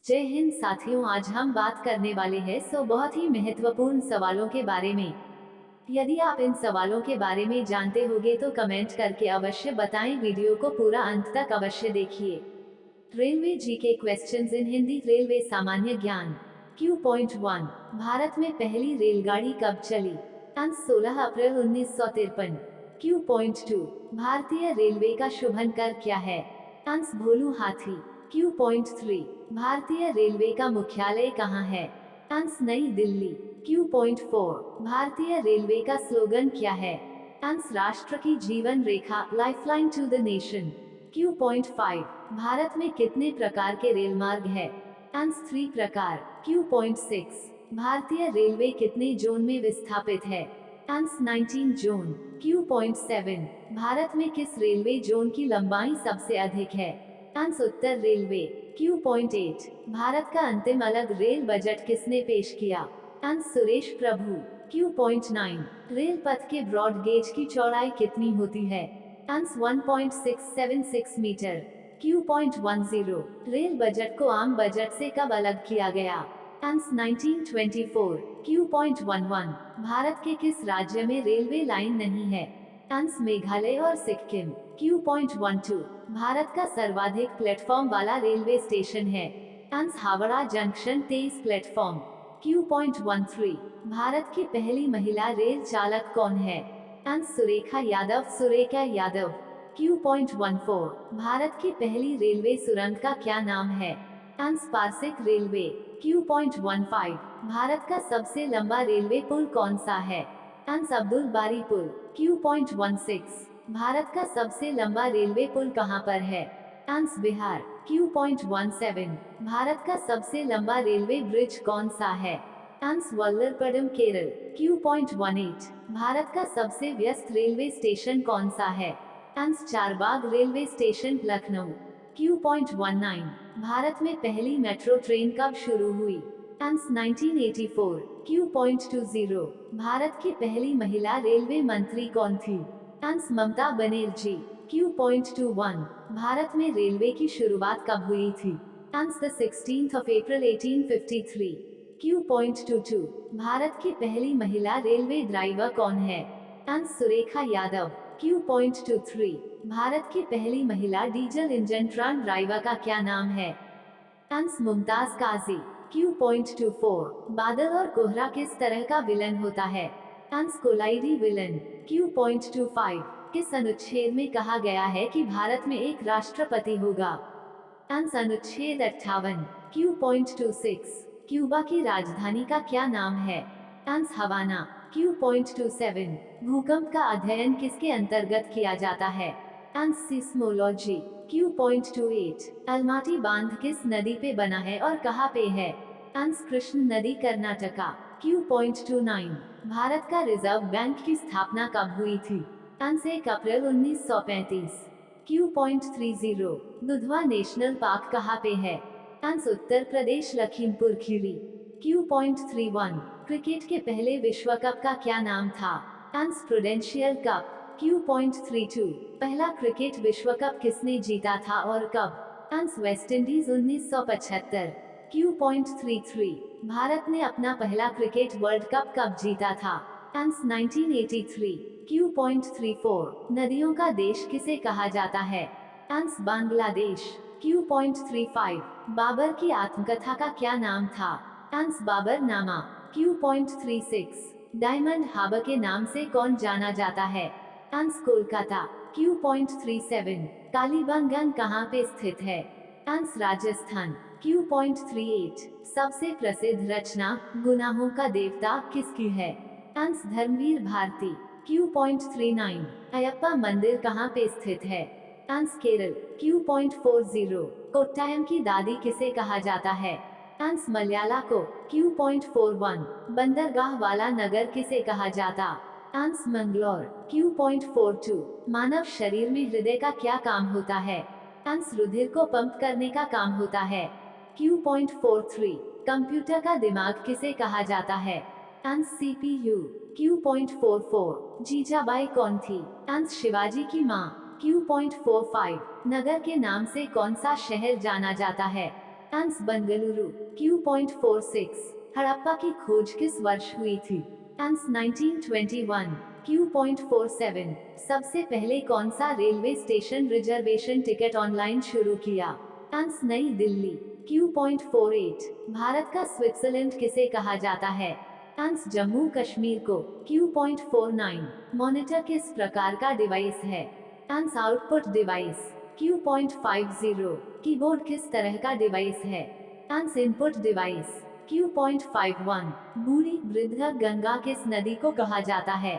जय हिंद साथियों, आज हम बात करने वाले हैं बहुत ही महत्वपूर्ण सवालों के बारे में। यदि आप इन सवालों के बारे में जानते होंगे तो कमेंट करके अवश्य बताएं। वीडियो को पूरा अंत तक अवश्य देखिए। Railway GK questions in Hindi. Railway सामान्य ज्ञान। Q.1 भारत में पहली रेलगाड़ी कब चली? आंसर 16 अप्रैल 1953। Q.2 भारतीय रेलवे का शुभंकर क्या है? आंसर भोलू हाथी। Q.3 भारतीय रेलवे का मुख्यालय कहाँ है? आंसर नई दिल्ली। Q.4 भारतीय रेलवे का स्लोगन क्या है? आंसर राष्ट्र की जीवन रेखा, lifeline to the nation. Q.5 Bharat में कितने प्रकार के रेल मार्ग है? आंसर 3 प्रकार। Q.6 भारतीय रेलवे कितने जोन में विस्थापित है? Answer 19 zone. Q.7 भारत में किस रेलवे जोन की लंबाई सबसे अधिक है? आंसर उत्तर रेलवे। Q.8 भारत का अंतिम अलग रेल बजट किसने पेश किया? आंसर सुरेश प्रभु। Q.9 रेल पथ के ब्रॉड गेज की चौड़ाई कितनी होती है? Answer 1.676 metre. Q.10 rail budget को आम बजट से कब अलग किया गया? आंसर 1924। Q.11 भारत के किस राज्य में रेलवे लाइन नहीं है? आंसर मेघालय और सिक्किम। Q.12 भारत का सर्वाधिक प्लेटफॉर्म वाला रेलवे स्टेशन है? Answer Howrah junction 23 platform. Q.13 Bharat की पहली महिला रेल चालक कौन है? आंसर सुरेखा यादव, सुरेखा यादव। Q.14 भारत की पहली रेलवे सुरंग का क्या नाम है? Answer Parsik railway. Q.15 Bharat का सबसे लंबा रेलवे पुल कौन सा है? आंसर अब्दुल बारी पुल। Q.16 भारत का सबसे लंबा रेलवे पुल कहाँ पर है? आंसर बिहार। Q.17 भारत का सबसे लंबा रेलवे ब्रिज कौन सा है? आंसर वल्लरपडम केरल। Q.18 भारत का सबसे व्यस्त रेलवे स्टेशन कौन सा है? Answer Charbagh railway station Lucknow. Q.19 Bharat में पहली मेट्रो ट्रेन कब शुरू हुई? आंसर 1984। Q.20 भारत की पहली महिला रेलवे मंत्री कौन थी? आंसर ममता बनर्जी। Q.21 भारत में रेलवे की शुरुआत कब हुई थी? आंसर 16 अप्रैल 1853। Q.22 भारत की पहली महिला रेलवे ड्राइवर कौन है? आंसर सुरेखा यादव। Q.23 भारत की पहली महिला डीजल इंजन ट्रक ड्राइवर का क्या नाम है? आंसर मुमताज काजी। Q.24 बादल और कोहरा किस तरह का विलन होता है? Answer कोलाइडी villain. Q.25 किस अनुच्छेद में कहा गया है कि भारत में एक राष्ट्रपति होगा? आंसर अनुच्छेद 58। Q.26 क्यूबा की राजधानी का क्या नाम है? आंसर हवाना। Q.27 भूकंप का अध्ययन किसके अंतर्गत किया जाता है? Answer seismology. Q.28 अलमाटी बांध किस नदी पे बना है और कहाँ पे है? आंसर कृष्ण नदी, कर्नाटका। Q.29 भारत का रिजर्व बैंक की स्थापना कब हुई थी? आंसर 1 अप्रैल 1935। Q.30 दुधवा नेशनल पार्क कहाँ पे है? Answer Uttar Pradesh, Lakhimpur Kheri. Q.31 cricket के पहले विश्व कप का क्या नाम था? Answer prudential cup. Q.32 पहला क्रिकेट विश्व कप किसने जीता था और कब? Answer West Indies 1975। Q.33 Bharat ने अपना पहला क्रिकेट वर्ल्ड कप कब जीता था? आंसर 1983। Q.34 नदियों का देश किसे कहा जाता है? आंसर बांग्लादेश। Q.35 बाबर की आत्मकथा का क्या नाम था? आंसर बाबर नामा। Q.36 डायमंड हार्बर के नाम से कौन जाना जाता है? आंसर कोलकाता। Q.37 कालीबंगन कहाँ पे स्थित है? आंसर राजस्थान। Q.38 सबसे प्रसिद्ध रचना गुनाहों का देवता किसकी है? आंसर धर्मवीर भारती। Q.39 अयप्पा मंदिर कहाँ पे स्थित है? आंसर केरल। Q.40 कोट्टायम की दादी किसे कहा जाता है? आंसर मलयाला को। Q.41 बंदरगाह वाला नगर किसे कहा जाता? आंसर मंगलौर। Q.42 मानव शरीर में हृदय का क्या काम होता है? आंसर रुधिर को पंप करने का काम होता है। Q.43 कंप्यूटर का दिमाग किसे कहा जाता है? Answer CPU। Q.44 जीजाबाई कौन थी? आंसर शिवाजी की माँ। Q.45 नगर के नाम से कौन सा शहर जाना जाता है? आंस बेंगलुरु। Q.46 हड़प्पा की खोज किस वर्ष हुई थी? आंस 1921। Q.47 सबसे पहले कौन सा railway station reservation ticket online शुरू किया? आंस नई दिल्ली। Q.48 भारत का स्विट्जरलैंड किसे कहा जाता है? आंस जम्मू कश्मीर को। Q.49 मॉनिटर किस प्रकार का डिवाइस है? आंस आउटपुट डिवाइस। Q.50 कीबोर्ड किस तरह का डिवाइस है? आंस इनपुट डिवाइस। Q.51 बूढ़ी वृद्ध गंगा किस नदी को कहा जाता है?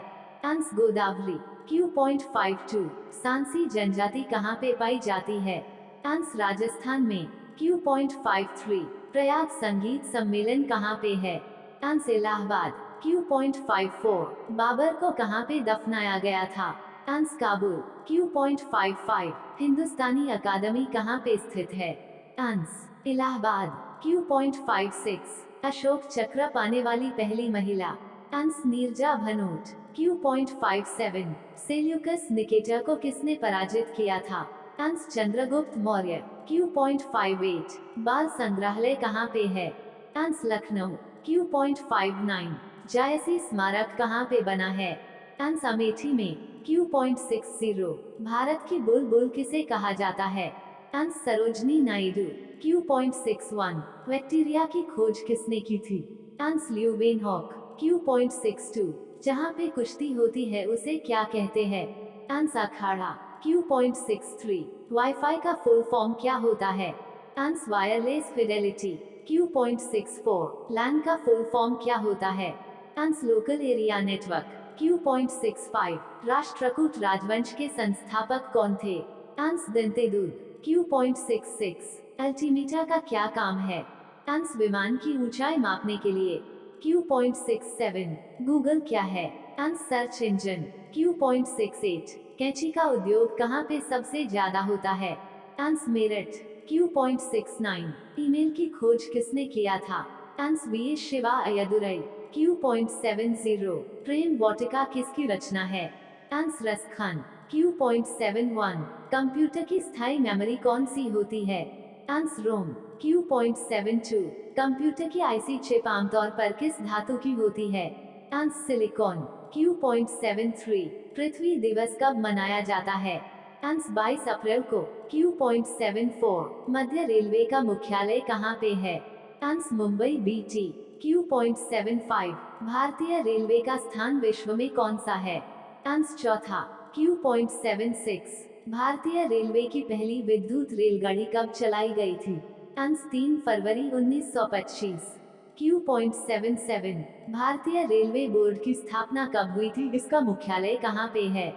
आंस गोदावरी। Q.52 सांसी जनजाति कहाँ पे पाई जाती है? आंस राजस्थान में। Q.53 प्रयाग संगीत सम्मेलन कहाँ पे है? आंस इलाहाबाद। Q.54 बाबर को कहाँ पे दफनाया गया था? आंस काबुल। Q.55 हिंदुस्तानी अकादमी कहाँ पे स्थित है? आंस इलाहाबाद। Q.56 अशोक चक्र पाने वाली पहली महिला? Ans Neerja Bhanot. Q.57 Seleucus Nicator को किसने पराजित किया था? आंस चंद्रगुप्त मौर्य। Q.58 बाल संग्रहालय कहाँ पे है? आंस लखनऊ। Q.59 जायसी स्मारक कहाँ पे बना है? आंस अमेठी में। Q.60 भारत की बुलबुल किसे कहा जाता है? आंस सरोजनी नायडू। Q.61 बैक्टीरिया की खोज किसने की थी? आंस ल्यूवेनहॉक। Q.62 जहाँ पे कुश्ती होती है उसे क्या कहते हैं? आंस अखाड़ा। Q.63 वाईफाई का फुल फॉर्म क्या होता है? आंस वायरलेस फिडेलिटी। Q.64 लैन का फुल फॉर्म क्या होता है? Ans local area network. Q.65 Rashtrakuta राजवंश के संस्थापक कौन थे? आंस दंतेदुर्ग। Q.66 अल्टीमीटर का क्या काम है? आंस विमान की ऊंचाई मापने के लिए। Q.67 गूगल क्या है? आंस सर्च इंजन। Q.68 कैंची का उद्योग कहाँ पे सबसे ज्यादा होता है? आंस मेरठ। Q.69 ईमेल की खोज किसने किया था? आंस वी शिवा अयदुरई। Q.70 प्रेम वाटिका किसकी रचना है? आंस रसखान। Q.71 कंप्यूटर की स्थायी मेमोरी कौन सी होती है? आंस रोम। Q.72 कंप्यूटर की आईसी चिप आमतौर पर किस धातु की होती है? आंस सिलिकॉन। Q.73 पृथ्वी दिवस कब मनाया जाता है? आंस 22 अप्रैल को। Q.74 मध्य रेलवे का मुख्यालय कहाँ पे है? आंस मुंबई BT। Q.75 भारतीय रेलवे का स्थान विश्व में कौन सा है? आंस चौथा। Q.76 भारतीय रेलवे की पहली विद्युत रेलगाड़ी कब चलाई गई थी? आंस 3 फरवरी 1925। Q.77 भारतीय रेलवे बोर्ड की स्थापना कब हुई थी? इसका मुख्यालय कहाँ पे है?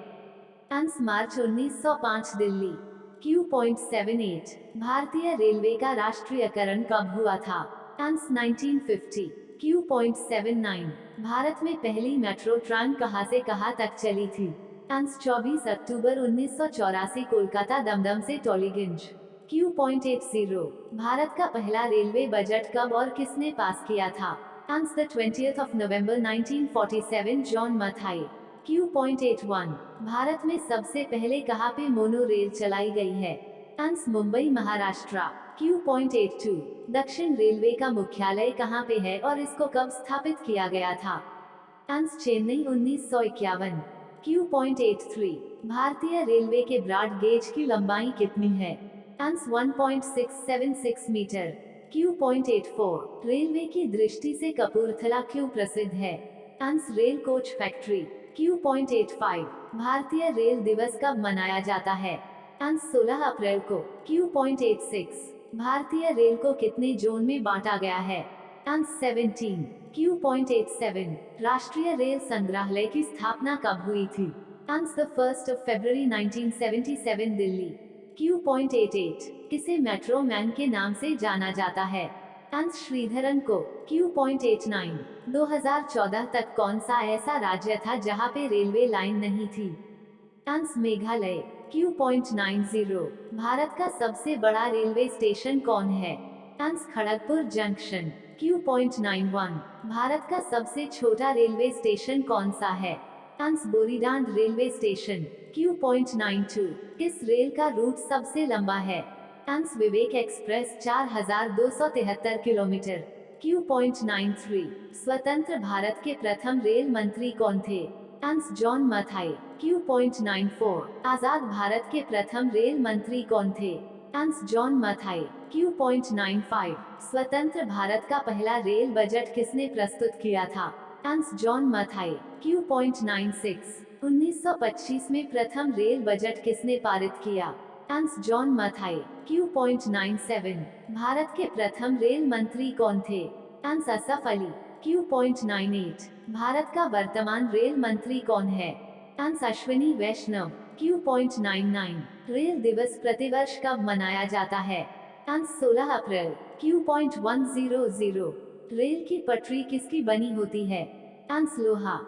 आंस मार्च 1905 दिल्ली। Q.78 भारतीय रेलवे का राष्ट्रीयकरण कब हुआ था? आंस 1950। Q.79 भारत में पहली मेट्रो ट्रेन कहाँ से कहाँ तक चली थी? आंस 24 अक्टूबर 1984 कोलकाता दमदम से टॉलीगंज। Q.80 भारत का पहला रेलवे बजट कब और किसने पास किया था? Ans the 20th of November 1947 John Mathai. Q.81 Bharat में सबसे पहले कहाँ पे मोनो रेल चलाई गई है? आंस मुंबई महाराष्ट्र। Q.82 दक्षिण रेलवे का मुख्यालय कहाँ पे है और इसको कब स्थापित किया गया था? आंस चेन्नई 1951। Q.83 भारतीय रेलवे के ब्रॉड गेज की लंबाई कितनी है? आंस 1.676 मीटर। Q.84 रेलवे की दृष्टि से कपूरथला क्यों प्रसिद्ध है? आंस रेल कोच फैक्ट्री। Q.85 भारतीय रेल दिवस कब मनाया जाता है? आंस 16 अप्रैल को। Q.86 भारतीय रेल को कितने जोन में बांटा गया है? आंस 17। Q.87 राष्ट्रीय रेल संग्रहालय की स्थापना कब हुई थी? Ans the 1st of February 1977 Delhi. Q.88 किसे मेट्रो मैन के नाम से जाना जाता है? आंस श्रीधरन को। Q.89 2014 तक कौन सा ऐसा राज्य था जहां पे रेलवे लाइन नहीं थी? आंस मेघालय। Q.90 भारत का सबसे बड़ा रेलवे स्टेशन कौन है? आंस खड़गपुर जंक्शन। Q.91 भारत का सबसे छोटा रेलवे स्टेशन कौन सा है? आंस बोरीडांड रेलवे स्टेशन। Q.92 किस रेल का रूट सबसे लंबा है? आंसर विवेक एक्सप्रेस 4273 किलोमीटर। Q.93 स्वतंत्र भारत के प्रथम रेल मंत्री कौन थे? Answer John Mathai. Q.94 आजाद भारत के प्रथम रेल मंत्री कौन थे? Answer John Mathai. Q.95 स्वतंत्र भारत का पहला रेल बजट किसने प्रस्तुत किया था? Answer John Mathai. Q.96 1925 में प्रथम रेल बजट किसने पारित किया? Answer John Mathai. Q.97 Bharat के प्रथम रेल मंत्री कौन थे? आंसर असफ अली। Q.98 भारत का वर्तमान रेल मंत्री कौन है? आंसर अश्विनी वैष्णव। Q.99 रेल दिवस प्रतिवर्ष कब मनाया जाता है? आंसर 16 अप्रैल। Q.100 रेल की पटरी किसकी बनी होती है? आंसर लोहा।